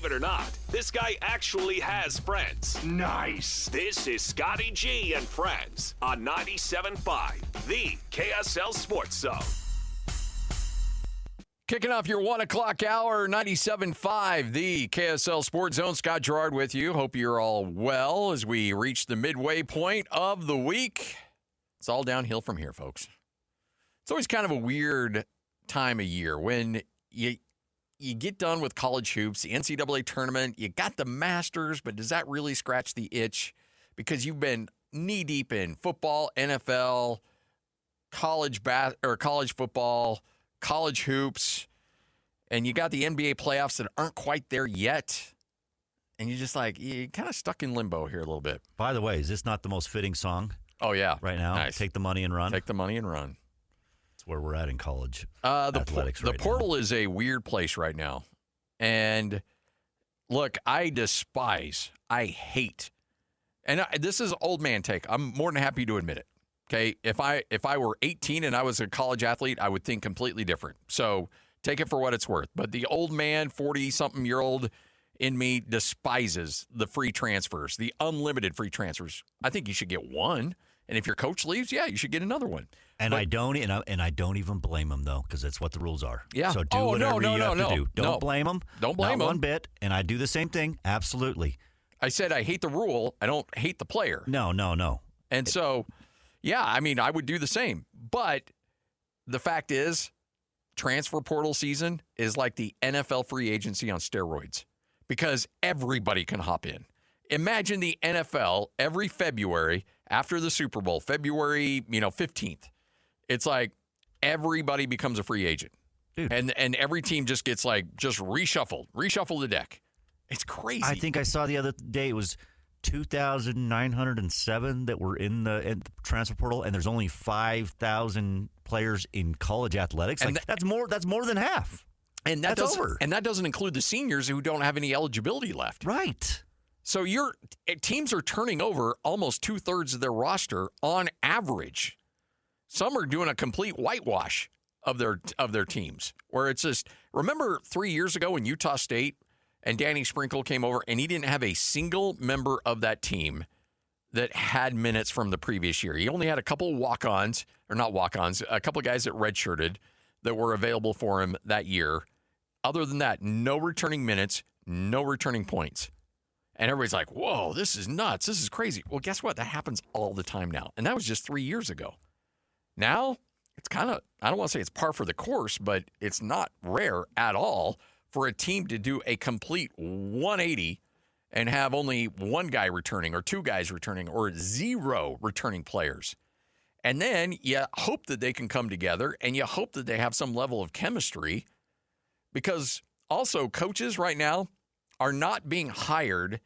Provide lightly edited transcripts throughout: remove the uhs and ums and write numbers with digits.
it or not, this guy actually has friends. Nice. This is Scotty G and Friends on 97.5, the KSL Sports Zone. Kicking off your 1 o'clock hour, 97.5, the KSL Sports Zone. Scott Gerard with you. Hope you're all well as we reach the midway point of the week. It's all downhill from here, folks. It's always kind of a weird time of year when you get done with college hoops, the NCAA tournament, you got the Masters, but does that really scratch the itch? Because you've been knee-deep in football, NFL, college football, college hoops, and you got the NBA playoffs that aren't quite there yet, and you're just like, you're kind of stuck in limbo here a little bit. By the way, is this not the most fitting song? Oh, yeah. Right now? Nice. Take the money and run? Take the money and run. That's where we're at in college The athletics right portal now. is a weird place right now. And, look, I hate, and this is old man take. I'm more than happy to admit it. Okay, if I were 18 and I was a college athlete, I would think completely different. So take it for what it's worth. But the old man, 40-something-year-old in me despises the free transfers, the unlimited free transfers. I think you should get one, and if your coach leaves, yeah, you should get another one. And I don't even blame him though, because that's what the rules are. Yeah. So do whatever you have to do. Don't blame him. Don't blame him. Not one bit. And I do the same thing. Absolutely. I said I hate the rule. I don't hate the player. No. And so. Yeah, I mean, I would do the same. But the fact is, transfer portal season is like the NFL free agency on steroids because everybody can hop in. Imagine the NFL every February after the Super Bowl, February 15th. It's like everybody becomes a free agent. Dude. And every team just gets reshuffle the deck. It's crazy. I think I saw the other day it was 2,907 that were in the transfer portal, and there's only 5,000 players in college athletics. And that's more than half. And that's over. And that doesn't include the seniors who don't have any eligibility left. Right. So teams are turning over almost 2/3 of their roster on average. Some are doing a complete whitewash of their teams, where it's just, remember 3 years ago when Utah State and Danny Sprinkle came over, and he didn't have a single member of that team that had minutes from the previous year. He only had a couple walk-ons, or not walk-ons, a couple guys that redshirted that were available for him that year. Other than that, no returning minutes, no returning points. And everybody's like, whoa, this is nuts. This is crazy. Well, guess what? That happens all the time now. And that was just 3 years ago. Now, it's kind of, I don't want to say it's par for the course, but it's not rare at all for a team to do a complete 180 and have only one guy returning or two guys returning or zero returning players. And then you hope that they can come together and you hope that they have some level of chemistry, because also coaches right now are not being hired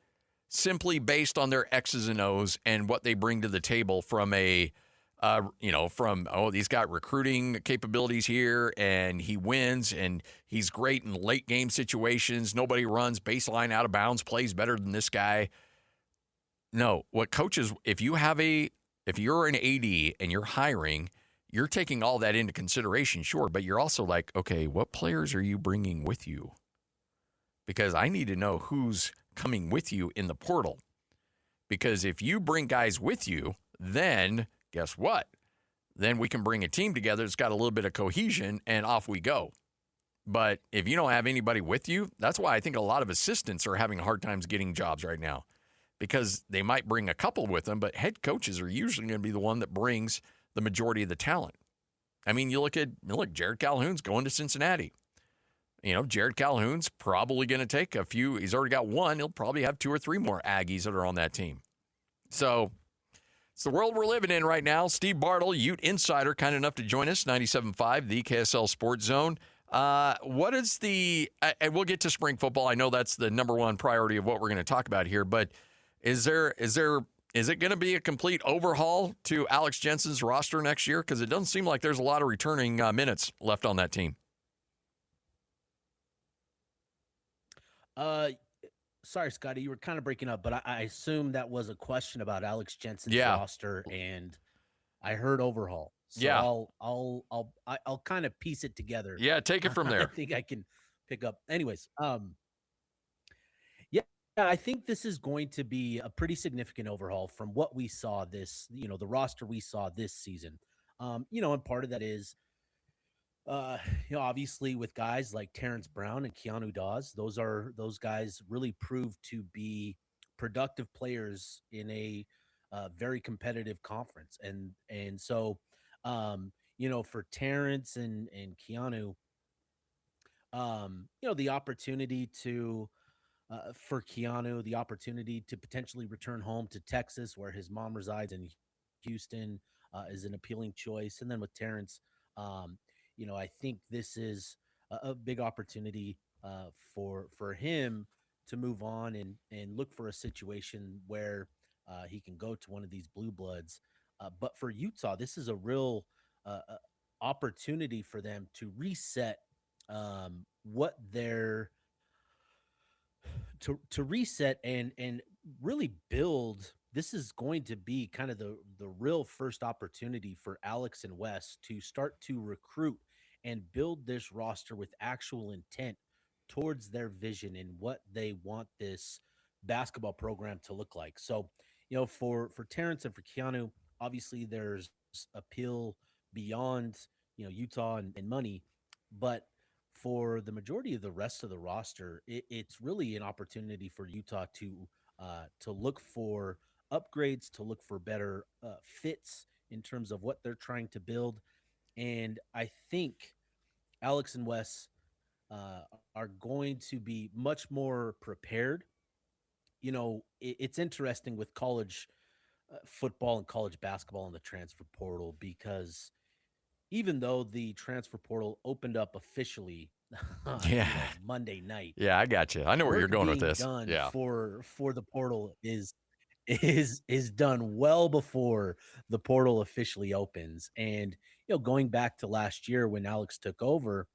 simply based on their X's and O's and what they bring to the table from he's got recruiting capabilities here and he wins and he's great in late game situations. Nobody runs baseline out of bounds, plays better than this guy. No, what coaches, if you're an AD and you're hiring, you're taking all that into consideration, sure, but you're also like, okay, what players are you bringing with you? Because I need to know who's coming with you in the portal. Because if you bring guys with you, then guess what? Then we can bring a team together that's got a little bit of cohesion, and off we go. But if you don't have anybody with you, that's why I think a lot of assistants are having hard times getting jobs right now, because they might bring a couple with them, but head coaches are usually going to be the one that brings the majority of the talent. I mean, look, Jared Calhoun's going to Cincinnati. Jared Calhoun's probably going to take a few. He's already got one. He'll probably have 2 or 3 more Aggies that are on that team. So it's the world we're living in right now. Steve Bartle, Ute Insider, kind enough to join us, 97.5, the KSL Sports Zone. What is and we'll get to spring football. I know that's the number one priority of what we're going to talk about here, but is it going to be a complete overhaul to Alex Jensen's roster next year? Because it doesn't seem like there's a lot of returning minutes left on that team. Sorry, Scotty, you were kind of breaking up, but I assume that was a question about Alex Jensen's roster, and I heard overhaul. So yeah, I'll kind of piece it together. Yeah, take it from there. I think I can pick up. Anyways, Yeah, I think this is going to be a pretty significant overhaul from what we saw the roster we saw this season. And part of that is, obviously with guys like Terrence Brown and Keanu Dawes, those guys really proved to be productive players in a very competitive conference, and so, for Terrence and Keanu, the opportunity to for Keanu, the opportunity to potentially return home to Texas, where his mom resides in Houston, is an appealing choice. And then with Terrence, I think this is a big opportunity for him to move on and look for a situation where he can go to one of these blue bloods. But for Utah, this is a real opportunity for them to reset what their to reset and really build. This is going to be kind of the real first opportunity for Alex and Wes to start to recruit and build this roster with actual intent towards their vision and what they want this basketball program to look like. So, for Terrence and for Keanu, obviously there's appeal beyond Utah and money, but for the majority of the rest of the roster, it's really an opportunity for Utah to look for upgrades, to look for better fits in terms of what they're trying to build. And I think Alex and Wes are going to be much more prepared. It's interesting with college football and college basketball in the transfer portal, because even though the transfer portal opened up officially, Yeah. Monday night, Yeah, I got you. I know where you're work going with being this. done Yeah. for the portal is done well before the portal officially opens. And going back to last year when Alex took over,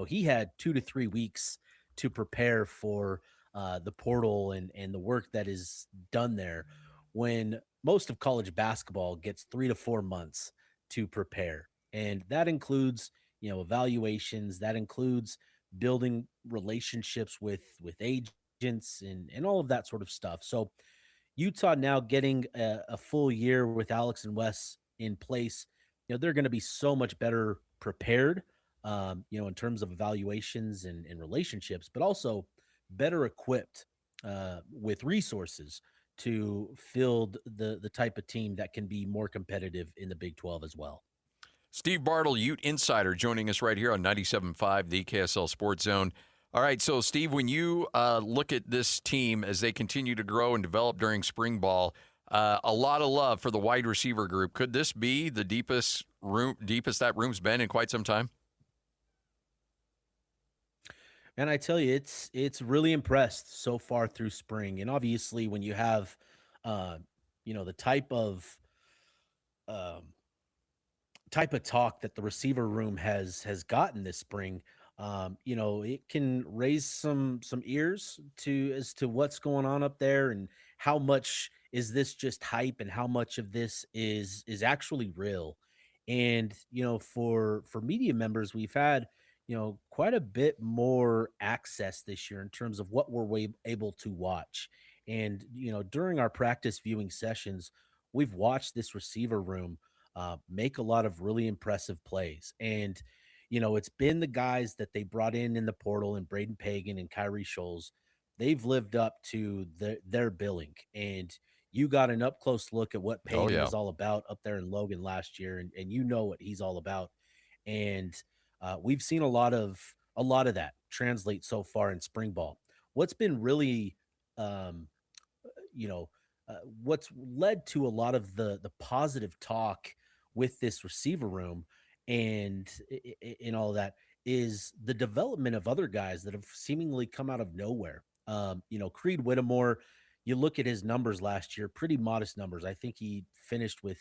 he had 2 to 3 weeks to prepare for the portal and the work that is done there, when most of college basketball gets 3 to 4 months to prepare. And that includes evaluations, that includes building relationships with agents and all of that sort of stuff. So Utah now getting a full year with Alex and Wes in place, they're going to be so much better prepared, in terms of evaluations and relationships, but also better equipped with resources to field the type of team that can be more competitive in the Big 12 as well. Steve Bartle, Ute Insider, joining us right here on 97.5, the KSL Sports Zone. All right, so Steve, when you look at this team as they continue to grow and develop during spring ball, a lot of love for the wide receiver group. Could this be the deepest that room's been in quite some time? And I tell you, it's really impressed so far through spring. And obviously, when you have, the um, type of talk that the receiver room has gotten this spring, it can raise some ears to as to what's going on up there, and how much is this just hype and how much of this is actually real. And for media members, we've had quite a bit more access this year in terms of what we're able to watch. And during our practice viewing sessions, we've watched this receiver room make a lot of really impressive plays. And, it's been the guys that they brought in the portal, and Braden Pagan and Kyrie Scholes. They've lived up to their billing. And you got an up close look at what Oh, Pagan yeah. was all about up there in Logan last year. And you know what he's all about. And we've seen a lot of that translate so far in spring ball. What's been really, um, you know, what's led to a lot of the positive talk with this receiver room and in all of that is the development of other guys that have seemingly come out of nowhere. Creed Whittemore, you look at his numbers last year, pretty modest numbers. I think he finished with,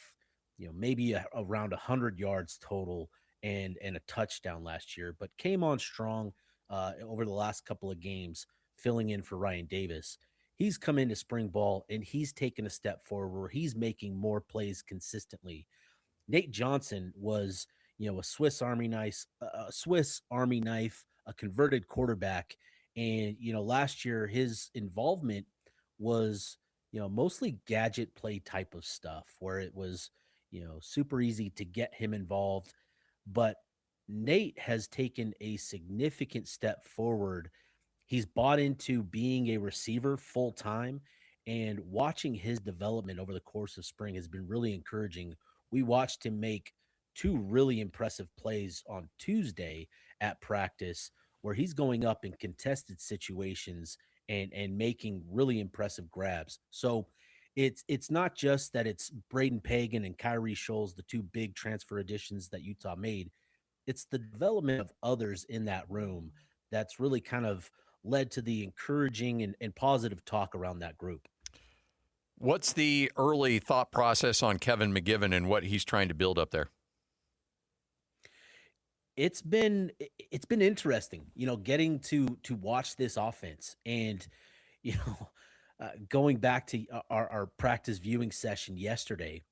maybe around 100 yards total and a touchdown last year, but came on strong over the last couple of games, filling in for Ryan Davis. He's come into spring ball and he's taken a step forward where he's making more plays consistently. Nate Johnson was, a Swiss Army knife, a converted quarterback, And, last year his involvement was, mostly gadget play type of stuff where it was, super easy to get him involved. But Nate has taken a significant step forward. He's bought into being a receiver full time, and watching his development over the course of spring has been really encouraging. We watched him make two really impressive plays on Tuesday at practice where he's going up in contested situations and making really impressive grabs. So it's not just that it's Braden Pagan and Kyrie Scholes, the two big transfer additions that Utah made. It's the development of others in that room that's really kind of led to the encouraging and positive talk around that group. What's the early thought process on Kevin McGivern and what he's trying to build up there? It's been interesting, getting to watch this offense and you know going back to our practice viewing session yesterday.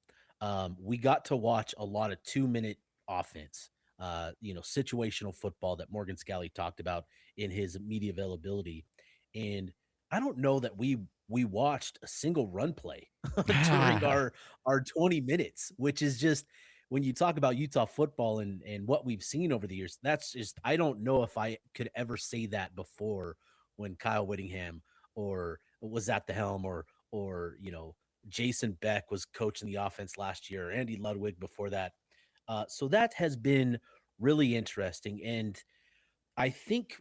We got to watch a lot of 2-minute offense, situational football that Morgan Scalley talked about in his media availability. And I don't know that we watched a single run play during our 20 minutes, which is just, when you talk about Utah football and what we've seen over the years, that's just, I don't know if I could ever say that before, when Kyle Whittingham or was at the helm, or Jason Beck was coaching the offense last year, Andy Ludwig before that. So that has been really interesting. And I think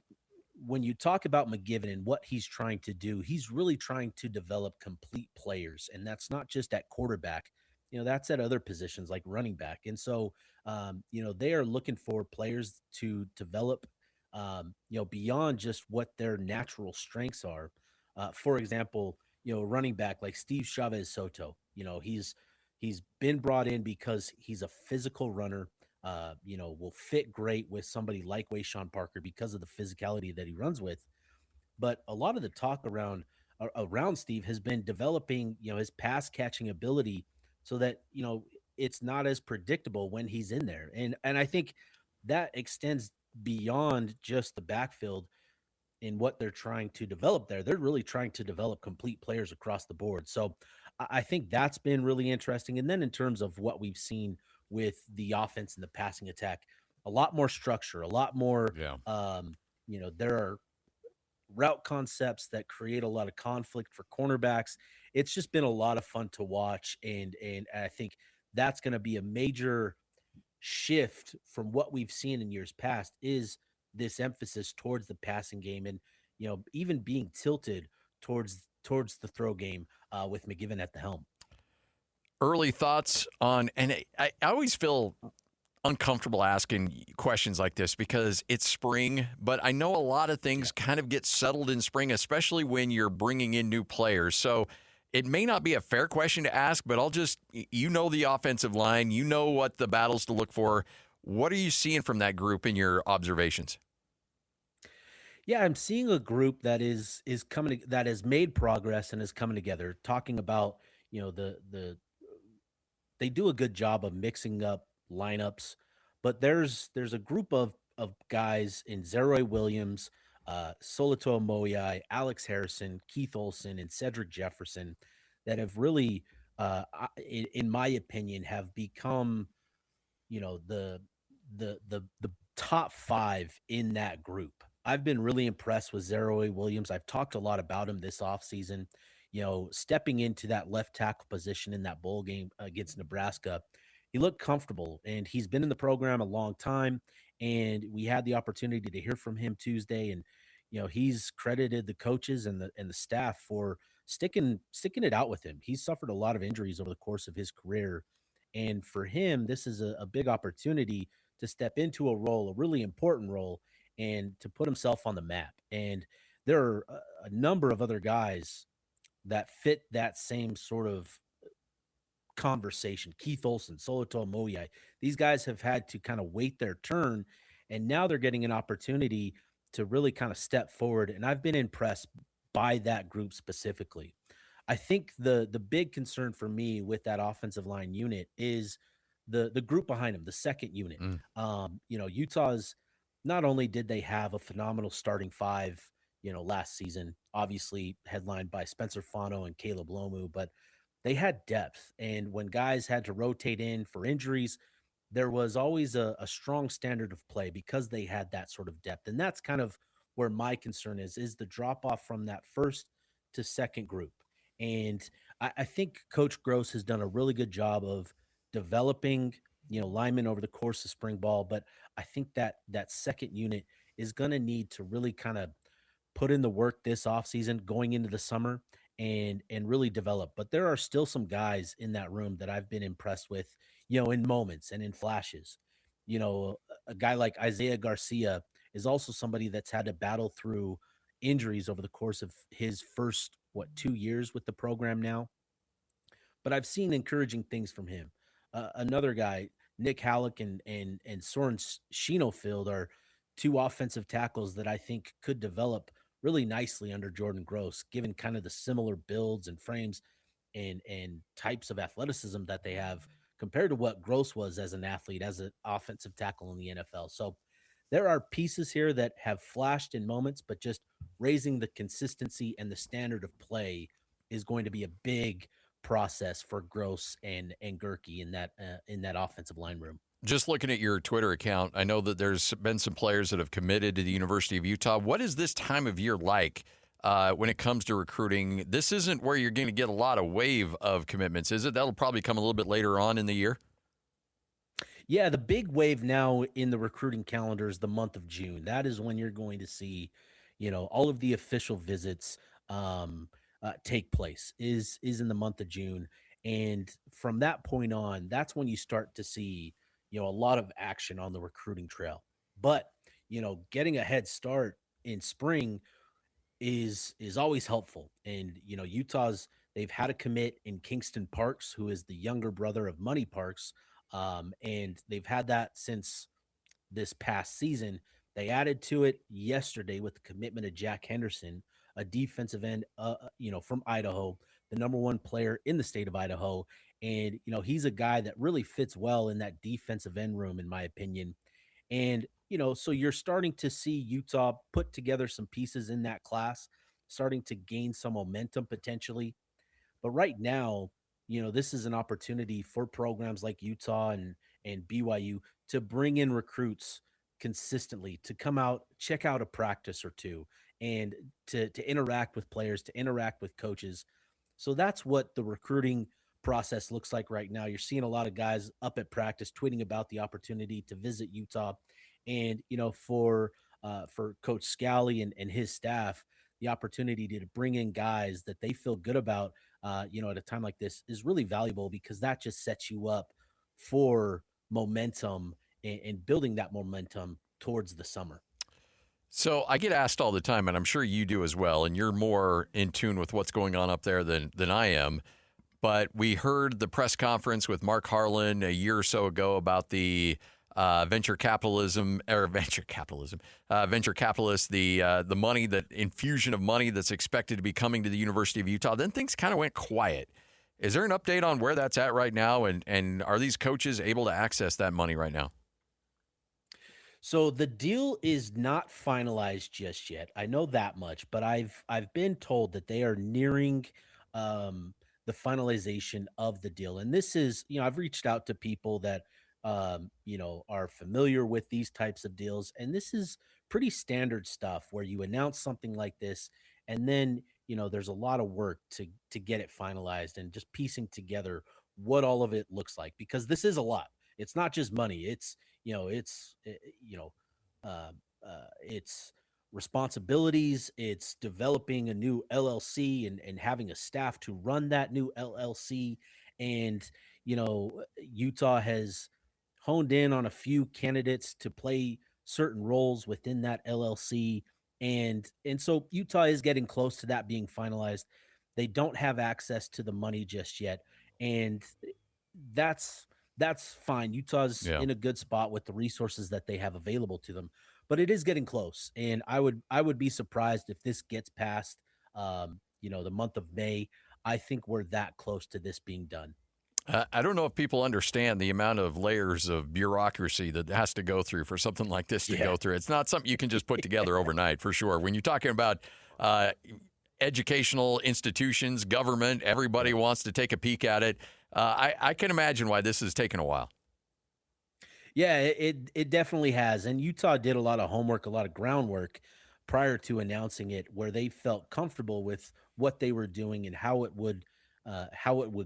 when you talk about McGivern and what he's trying to do, he's really trying to develop complete players. And that's not just at quarterback, that's at other positions like running back. And so, they are looking for players to develop, beyond just what their natural strengths are. For example, running back like Steve Chavez Soto, he's been brought in because he's a physical runner. Will fit great with somebody like Wayshawn Parker because of the physicality that he runs with. But a lot of the talk around Steve has been developing, his pass catching ability so that, it's not as predictable when he's in there. And I think that extends beyond just the backfield in what they're trying to develop there. They're really trying to develop complete players across the board. So I think that's been really interesting. And then in terms of what we've seen with the offense and the passing attack, a lot more structure, a lot more, there are route concepts that create a lot of conflict for cornerbacks. It's just been a lot of fun to watch. And I think that's going to be a major shift from what we've seen in years past, is this emphasis towards the passing game, and even being tilted towards the throw game, with McGivern at the helm. Early thoughts on, and I always feel uncomfortable asking questions like this because it's spring, but I know a lot of things kind of get settled in spring, especially when you're bringing in new players. So it may not be a fair question to ask, but I'll just, the offensive line, what the battles to look for. What are you seeing from that group in your observations? Yeah, I'm seeing a group that is coming, that has made progress and is coming together. Talking about, they do a good job of mixing up lineups, but there's a group of guys in Zeroy Williams, Soloto Moyai, Alex Harrison, Keith Olson, and Cedric Jefferson that have really, in my opinion, have become, the top five in that group. I've been really impressed with Zeroy Williams. I've talked a lot about him this offseason. Stepping into that left tackle position in that bowl game against Nebraska, he looked comfortable, and he's been in the program a long time. And we had the opportunity to hear from him Tuesday, and he's credited the coaches and the staff for sticking it out with him. He's suffered a lot of injuries over the course of his career, and for him, this is a big opportunity to step into a role, a really important role, and to put himself on the map. And there are a number of other guys that fit that same sort of conversation. Keith Olson, Soloto Moyai, these guys have had to kind of wait their turn, and now they're getting an opportunity to really kind of step forward. And I've been impressed by that group specifically. I think the big concern for me with that offensive line unit is the group behind him, the second unit. Utah's, not only did they have a phenomenal starting five, last season, obviously headlined by Spencer Fano and Caleb Lomu, but they had depth. And when guys had to rotate in for injuries, there was always a strong standard of play because they had that sort of depth. And that's kind of where my concern is the drop off from that first to second group. And I think Coach Gross has done a really good job of developing, linemen over the course of spring ball. But I think that second unit is going to need to really kind of put in the work this offseason going into the summer and really develop. But there are still some guys in that room that I've been impressed with, in moments and in flashes. A guy like Isaiah Garcia is also somebody that's had to battle through injuries over the course of his first 2 years with the program now. But I've seen encouraging things from him. Another guy, Nick Halleck and Soren Schenofield, are two offensive tackles that I think could develop really nicely under Jordan Gross, given kind of the similar builds and frames and types of athleticism that they have compared to what Gross was as an athlete, as an offensive tackle in the NFL. So there are pieces here that have flashed in moments, but just raising the consistency and the standard of play is going to be a big process for Gross and Gerke in that offensive line room. Just looking at your Twitter account, I know that there's been some players that have committed to the University of Utah. What is this time of year like when it comes to recruiting? This isn't where you're going to get a lot of wave of commitments, is it? That'll probably come a little bit later on in the year. Yeah, the big wave now in the recruiting calendar is the month of June. That is when you're going to see, all of the official visits take place is in the month of June. And from that point on, that's when you start to see, a lot of action on the recruiting trail. But, getting a head start in spring is always helpful. And, Utah's they've had a commit in Kingston Parks, who is the younger brother of Money Parks. And they've had that since this past season. They added to it yesterday with the commitment of Jack Henderson, a defensive end, from Idaho, the number one player in the state of Idaho. And, he's a guy that really fits well in that defensive end room, in my opinion. And, so you're starting to see Utah put together some pieces in that class, starting to gain some momentum potentially. But right now, this is an opportunity for programs like Utah and BYU to bring in recruits consistently, to come out, check out a practice or two, and to interact with players, to interact with coaches. So that's what the recruiting process looks like right now. You're seeing a lot of guys up at practice tweeting about the opportunity to visit Utah. And, for Coach Scally and his staff, the opportunity to bring in guys that they feel good about, at a time like this is really valuable because that just sets you up for momentum and building that momentum towards the summer. So I get asked all the time, and I'm sure you do as well, and you're more in tune with what's going on up there than I am. But we heard the press conference with Mark Harlan a year or so ago about the venture capitalists, the money, that infusion of money that's expected to be coming to the University of Utah. Then things kind of went quiet. Is there an update on where that's at right now? And are these coaches able to access that money right now? So the deal is not finalized just yet. I know that much, but I've been told that they are nearing the finalization of the deal. And this is, I've reached out to people that are familiar with these types of deals, and this is pretty standard stuff where you announce something like this, and then there's a lot of work to get it finalized and just piecing together what all of it looks like, because this is a lot. It's not just money. It's responsibilities. It's developing a new LLC and having a staff to run that new LLC. And, Utah has honed in on a few candidates to play certain roles within that LLC. And so Utah is getting close to that being finalized. They don't have access to the money just yet. And that's fine. Utah's in a good spot with the resources that they have available to them, but it is getting close. And I would be surprised if this gets past, the month of May. I think we're that close to this being done. I don't know if people understand the amount of layers of bureaucracy that has to go through for something like this to go through. It's not something you can just put together overnight, for sure. When you're talking about educational institutions, government, everybody wants to take a peek at it. I can imagine why this has taken a while. Yeah, it definitely has. And Utah did a lot of homework, a lot of groundwork prior to announcing it, where they felt comfortable with what they were doing and how it would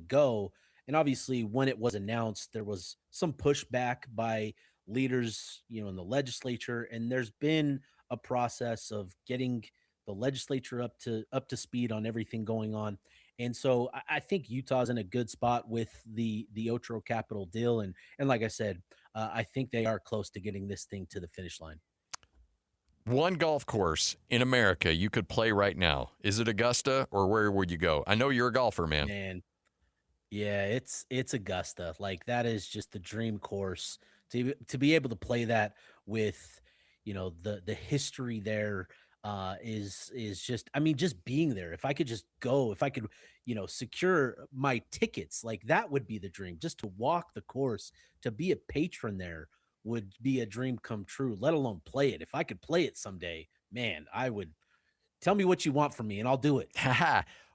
go. And obviously, when it was announced, there was some pushback by leaders, in the legislature, and there's been a process of getting the legislature up to speed on everything going on. And so I think Utah's in a good spot with the Otro Capital deal, and like I said, I think they are close to getting this thing to the finish line. One golf course in America you could play right now. Is it Augusta, or where would you go? I know you're a golfer, man. Man, yeah, it's Augusta. Like, that is just the dream course to be able to play that with, the history there is just, I mean, just being there. If I could just go, if I could, secure my tickets, like, that would be the dream. Just to walk the course, to be a patron there would be a dream come true, let alone play it. If I could play it someday, man, I would. Tell me what you want from me and I'll do it.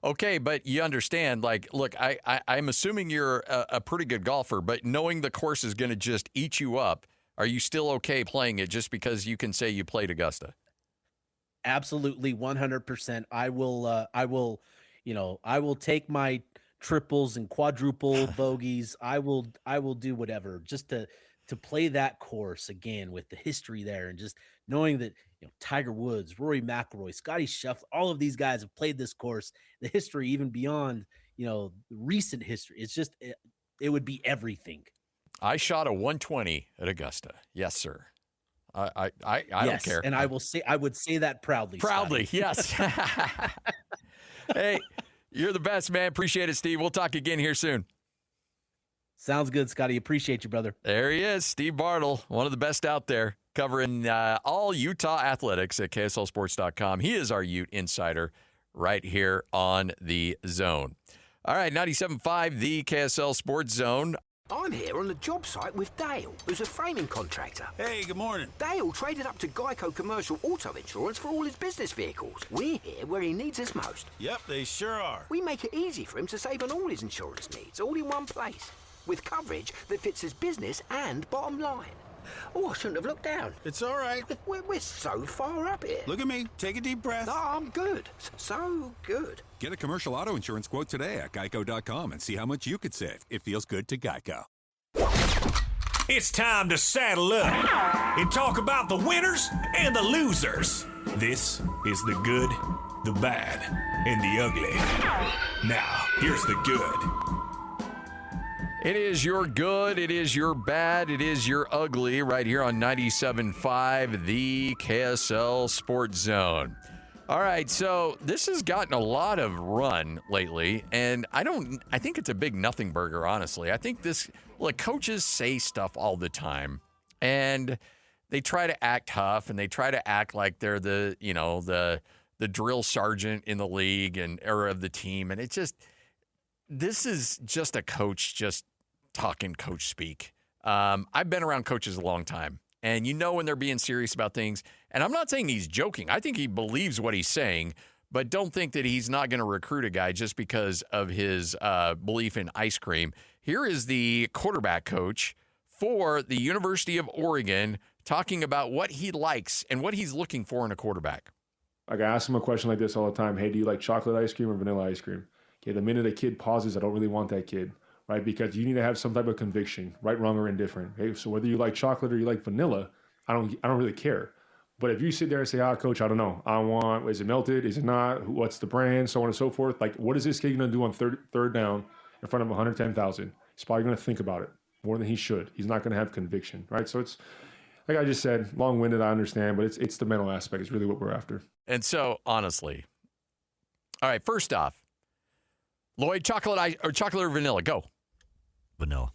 Okay, but you understand, like, look, I'm assuming you're a pretty good golfer, but knowing the course is going to just eat you up, are you still okay playing it just because you can say you played Augusta? Absolutely, 100%. I will take my triples and quadruple bogeys. I will do whatever just to play that course again with the history there, and just knowing that, Tiger Woods, Rory McIlroy, Scotty Scheffler, all of these guys have played this course, the history even beyond, recent history. It's just, it would be everything. I shot a 120 at Augusta. Yes, sir. I don't care. And I would say that proudly. Proudly, Scotty. yes. Hey, you're the best, man. Appreciate it, Steve. We'll talk again here soon. Sounds good, Scotty. Appreciate you, brother. There he is, Steve Bartle, one of the best out there, covering all Utah athletics at KSLSports.com. He is our Ute insider right here on the Zone. All right, 97.5, the KSL Sports Zone. I'm here on the job site with Dale, who's a framing contractor. Hey, good morning. Dale traded up to Geico Commercial Auto Insurance for all his business vehicles. We're here where he needs us most. Yep, they sure are. We make it easy for him to save on all his insurance needs, all in one place, with coverage that fits his business and bottom line. Oh, I shouldn't have looked down. It's all right. We're so far up here. Look at me. Take a deep breath. No, I'm good. So good. Get a commercial auto insurance quote today at geico.com and see how much you could save. It feels good to Geico. It's time to saddle up and talk about the winners and the losers. This is the good, the bad, and the ugly. Now, here's the good. It is your good, it is your bad, it is your ugly, right here on 97.5, the KSL Sports Zone. All right, so this has gotten a lot of run lately, and I think it's a big nothing burger, honestly. I think coaches say stuff all the time, and they try to act tough, and they try to act like they're the drill sergeant in the league or of the team, and this is just a coach just talking coach speak. I've been around coaches a long time, and when they're being serious about things. And I'm not saying he's joking. I think he believes what he's saying, but don't think that he's not going to recruit a guy just because of his belief in ice cream. Here is the quarterback coach for the University of Oregon talking about what he likes and what he's looking for in a quarterback. Like, I ask him a question like this all the time. Hey, do you like chocolate ice cream or vanilla ice cream? Okay, the minute a kid pauses, I don't really want that kid, right? Because you need to have some type of conviction, right, wrong, or indifferent. Okay, so whether you like chocolate or you like vanilla, I don't really care. But if you sit there and say, coach, I don't know. Is it melted? Is it not? What's the brand? So on and so forth. Like, what is this kid going to do on third down in front of 110,000? He's probably going to think about it more than he should. He's not going to have conviction, right? So it's, like I just said, long-winded, I understand, but it's the mental aspect. It's really what we're after. And so, honestly, all right, first off, Lloyd, chocolate or vanilla? Go. Vanilla.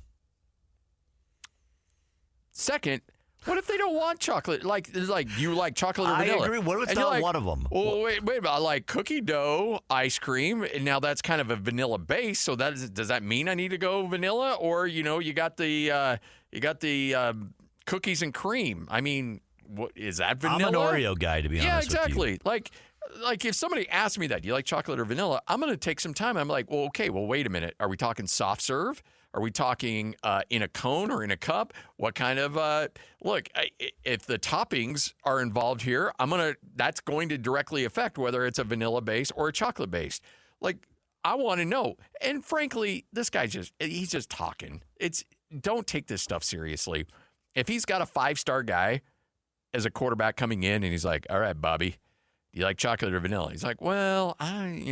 Second, What if they don't want chocolate? Like you like chocolate or vanilla? I agree. What if it's And you're not like, one of them? Well, wait. I like cookie dough ice cream, and now that's kind of a vanilla base. So does that mean I need to go vanilla, or you got the cookies and cream? I mean, what is that vanilla? I'm an Oreo guy, to be honest. Yeah, with you. exactly. Like if somebody asked me that, do you like chocolate or vanilla? I'm going to take some time. I'm like, well, okay, wait a minute. Are we talking soft serve? Are we talking in a cone or in a cup? What kind of look? If the toppings are involved here, that's going to directly affect whether it's a vanilla base or a chocolate base. Like I want to know. And frankly, this guy he's just talking. Don't take this stuff seriously. If he's got a 5-star guy as a quarterback coming in, and he's like, all right, Bobby, do you like chocolate or vanilla? He's like, well, I'm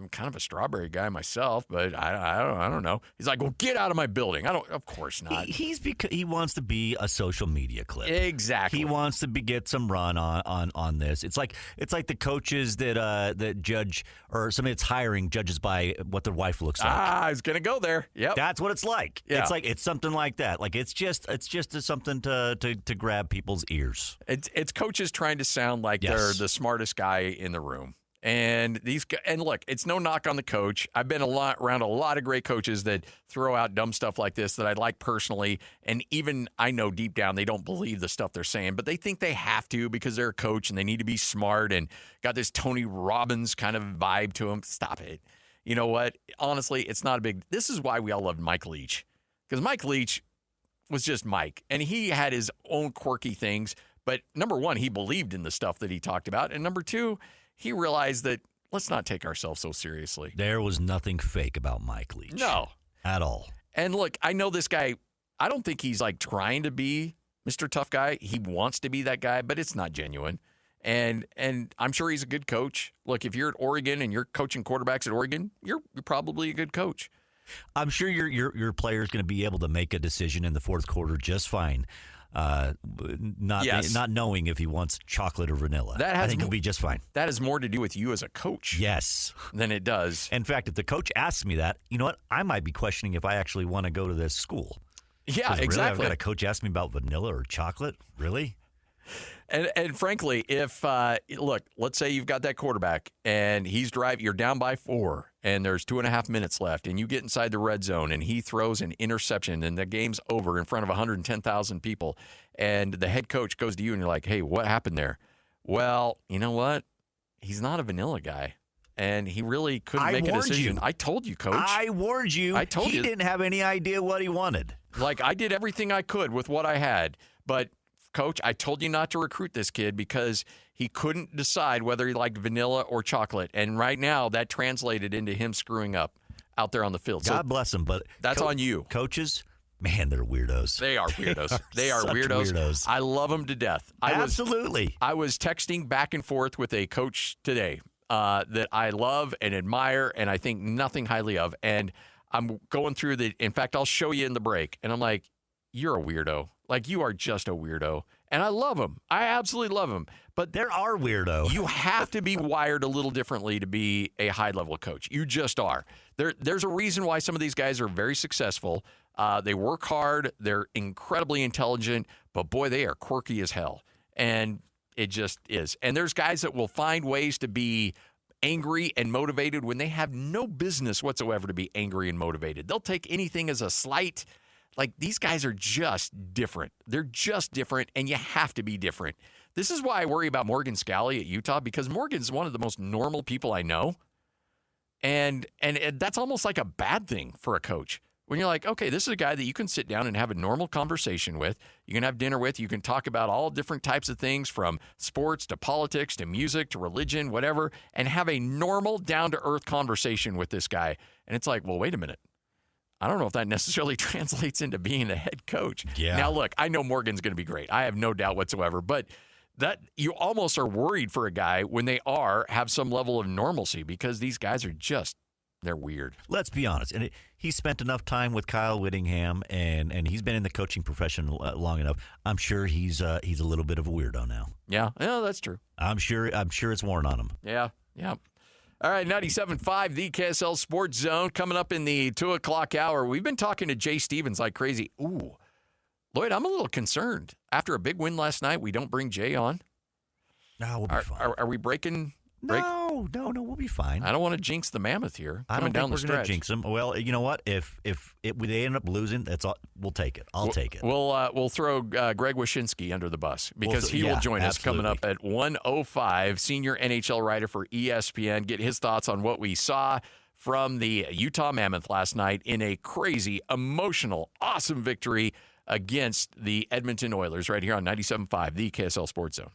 kind of a strawberry guy myself, but I don't know. He's like, well, get out of my building. Of course not. He wants to be a social media clip. Exactly. He wants to get some run on this. It's like the coaches that judge, or somebody that's hiring judges by what their wife looks like. I was gonna go there. Yep. That's what it's like. Yeah. It's something like that. Like it's just something to grab people's ears. It's coaches trying to sound like they're the smartest guy in the room. And look, it's no knock on the coach. I've been around a lot of great coaches that throw out dumb stuff like this that I like personally. And even I know deep down they don't believe the stuff they're saying, but they think they have to because they're a coach and they need to be smart and got this Tony Robbins kind of vibe to them. Stop it. You know what? Honestly, it's not a big. This is why we all loved Mike Leach, because Mike Leach was just Mike, and he had his own quirky things. But number one, he believed in the stuff that he talked about. And number two, he realized that let's not take ourselves so seriously. There was nothing fake about Mike Leach. No. At all. And look, I know this guy, I don't think he's like trying to be Mr. Tough Guy. He wants to be that guy, but it's not genuine. And I'm sure he's a good coach. Look, if you're at Oregon and you're coaching quarterbacks at Oregon, you're probably a good coach. I'm sure your player's going to be able to make a decision in the fourth quarter just fine. Not knowing if he wants chocolate or vanilla. I think he'll be just fine. That has more to do with you as a coach. Yes. Than it does. In fact, if the coach asks me that, you know what? I might be questioning if I actually want to go to this school. Yeah, really, exactly. I've got a coach ask me about vanilla or chocolate? Really? And frankly, if look, let's say you've got that quarterback and he's driving, you're down by 4 and there's 2.5 minutes left and you get inside the red zone and he throws an interception and the game's over in front of 110,000 people and the head coach goes to you and you're like, hey, what happened there? Well, you know what? He's not a vanilla guy. And he really couldn't make a decision. I told you, Coach. I warned you. I told you. He didn't have any idea what he wanted. Like, I did everything I could with what I had. But, Coach, I told you not to recruit this kid because he couldn't decide whether he liked vanilla or chocolate. And right now, that translated into him screwing up out there on the field. God bless him, but that's on you. Coaches, man, they're weirdos. They are weirdos. They are weirdos. I love them to death. Absolutely. I was texting back and forth with a coach today that I love and admire and I think nothing highly of. And I'm going through in fact, I'll show you in the break. And I'm like, you're a weirdo. Like, you are just a weirdo. And I love him. I absolutely love him. But there are weirdos. You have to be wired a little differently to be a high-level coach. You just are. There's a reason why some of these guys are very successful. They work hard. They're incredibly intelligent. But, boy, they are quirky as hell. And it just is. And there's guys that will find ways to be angry and motivated when they have no business whatsoever to be angry and motivated. They'll take anything as a slight. Like, these guys are just different. They're just different, and you have to be different. This is why I worry about Morgan Scalley at Utah, because Morgan's one of the most normal people I know. And that's almost like a bad thing for a coach. When you're like, okay, this is a guy that you can sit down and have a normal conversation with. You can have dinner with. You can talk about all different types of things, from sports to politics to music to religion, whatever, and have a normal, down-to-earth conversation with this guy. And it's like, well, wait a minute. I don't know if that necessarily translates into being a head coach. Yeah. Now, look, I know Morgan's going to be great. I have no doubt whatsoever. But that you almost are worried for a guy when they have some level of normalcy, because these guys are just, they're weird. Let's be honest. And he spent enough time with Kyle Whittingham, and he's been in the coaching profession long enough. I'm sure he's a little bit of a weirdo now. Yeah, that's true. I'm sure it's worn on him. Yeah. All right, 97.5, the KSL Sports Zone, coming up in the 2 o'clock hour. We've been talking to Jay Stevens like crazy. Ooh, Lloyd, I'm a little concerned. After a big win last night, we don't bring Jay on. No, we'll be fine. Are we breaking? No, we'll be fine. I don't want to jinx the Mammoth here. I don't down think the we're going stretch. to jinx them. Well, you know what? If they end up losing, that's all. We'll take it. I'll take it. We'll throw Greg Wyshynski under the bus because he will join us coming up at 1:05. Senior NHL writer for ESPN. Get his thoughts on what we saw from the Utah Mammoth last night in a crazy, emotional, awesome victory against the Edmonton Oilers right here on 97.5, the KSL Sports Zone.